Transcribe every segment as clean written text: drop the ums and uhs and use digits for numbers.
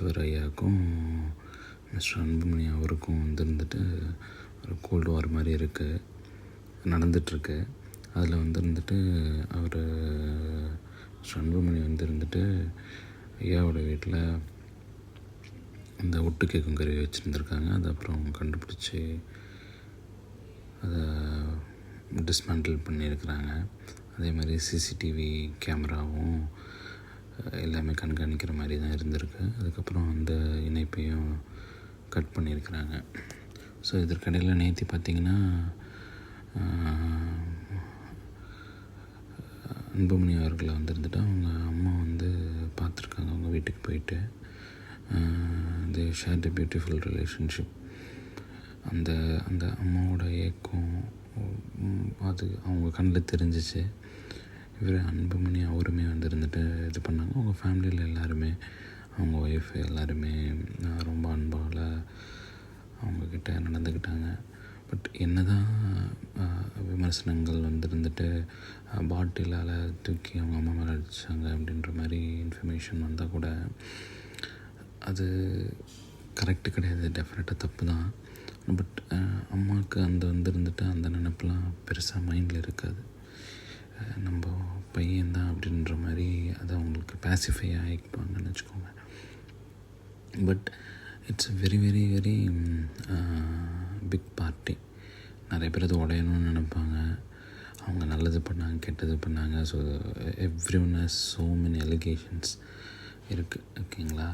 மருத்துவர் ஐயாவுக்கும் மிஸ்டர் அன்புமணி அவருக்கும் வந்துருந்துட்டு ஒரு கோல்டு வார் மாதிரி நடந்துகிட்ருக்கு. அதில் வந்துருந்துட்டு அவர் மிஸ்டர் அன்புமணி வந்துருந்துட்டு ஐயாவோட வீட்டில் இந்த ஒட்டு கேட்கும் கருவி வச்சுருந்துருக்காங்க. அது அப்புறம் கண்டுபிடிச்சி அதை டிஸ்மேண்டில் பண்ணியிருக்கிறாங்க. அதே மாதிரி சிசிடிவி கேமராவும் எல்லாமே கண்காணிக்கிற மாதிரி தான் இருந்திருக்கு. அதுக்கப்புறம் அந்த இணைப்பையும் கட் பண்ணியிருக்கிறாங்க. ஸோ இதற்கிடையில் நேற்று பார்த்திங்கன்னா அன்புமணி அவர்களை வந்துருந்துட்டு அவங்க அம்மா வந்து பார்த்துருக்காங்க. அவங்க வீட்டுக்கு போயிட்டு தே ஷேர்ட் எ பியூட்டிஃபுல் ரிலேஷன்ஷிப். அந்த அந்த அம்மாவோட ஏக்கம் அது அவங்க கண்ணில் தெரிஞ்சிச்சு. இவர் அன்புமணி அவருமே வந்துருந்துட்டு இது பண்ணாங்க. அவங்க ஃபேமிலியில் எல்லாருமே, அவங்க ஒய்ஃபு எல்லாருமே ரொம்ப அன்பால் அவங்கக்கிட்ட நடந்துக்கிட்டாங்க. பட் என்ன தான் விமர்சனங்கள் வந்துருந்துட்டு பாட்டிலால் தூக்கி அவங்க அம்மா மேலே அடித்தாங்க அப்படின்ற மாதிரி இன்ஃபர்மேஷன் வந்தால் கூட அது கரெக்டு கிடையாது, டெஃபினட்டாக தப்பு தான். பட் அம்மாவுக்கு அந்த வந்துருந்துட்டு அந்த நினப்பெலாம் பெருசாக மைண்டில் இருக்காது. நம்ம பையன்தான் அப்படின்ற மாதிரி அதை அவங்களுக்கு பேசிஃபை ஆகிப்பாங்கன்னு வச்சுக்கோங்க. But it's very very very big party. நிறைய பேர் அது உடையணும்னு நினைப்பாங்க. அவங்க நல்லது பண்ணாங்க, கெட்டது பண்ணாங்க. So every one has so many allegations இருக்குது, ஓகேங்களா.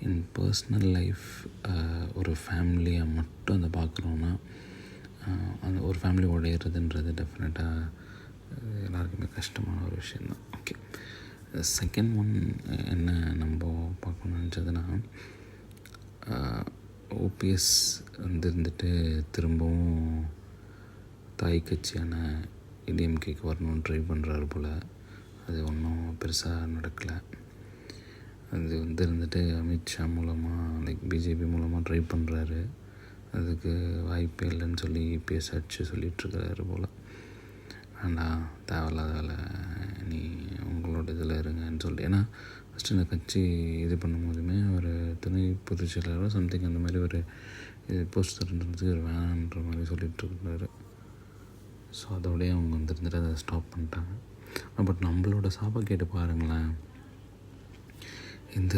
இன் பர்சனல் லைஃப் ஒரு ஃபேமிலியை மட்டும் அதை பார்க்குறோன்னா அந்த ஒரு ஃபேமிலி உடையிறதுன்றது டெஃபினட்டாக எல்லாருக்குமே கஷ்டமான ஒரு விஷயந்தான். ஓகே, செகண்ட் ஒன் என்ன நம்ம பார்க்கணும்னு நினச்சதுன்னா, ஓபிஎஸ் வந்துருந்துட்டு திரும்பவும் தாய் கட்சியான ஏடிஎம்கேக்கு வரணும்னு ட்ரை பண்ணுறாரு போல். அது ஒன்றும் பெருசாக நடக்கலை. அது வந்துருந்துட்டு அமித்ஷா மூலமாக லைக் பிஜேபி மூலமாக ட்ரை பண்ணுறாரு. அதுக்கு வாய்ப்பே இல்லைன்னு சொல்லி இபிஎஸ் அடிச்சு சொல்லிகிட்ருக்கிறாரு போல். வேண்டாம், தேவையில்லாத வேலை, நீ உங்களோட இதில் இருங்கன்னு சொல்லி. ஏன்னா ஃபஸ்ட்டு இந்த கட்சி இது பண்ணும்போதுமே ஒரு துணை பொதுச் செயலாளர் சம்திங் அந்த மாதிரி ஒரு இது போஸ்ட் இருந்தது வேணான்ற மாதிரி சொல்லிகிட்ருக்கிறாரு. ஸோ அதோடய அவங்க வந்துருந்துட்டு அதை ஸ்டாப் பண்ணிட்டாங்க. பட் நம்மளோட சாபை கேட்டு பாருங்களேன். இந்த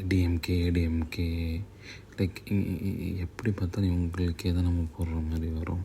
ஏடிஎம்கே லைக் எப்படி பார்த்தாலும் இவங்களுக்கே தான் நம்ம போடுற மாதிரி வரும்.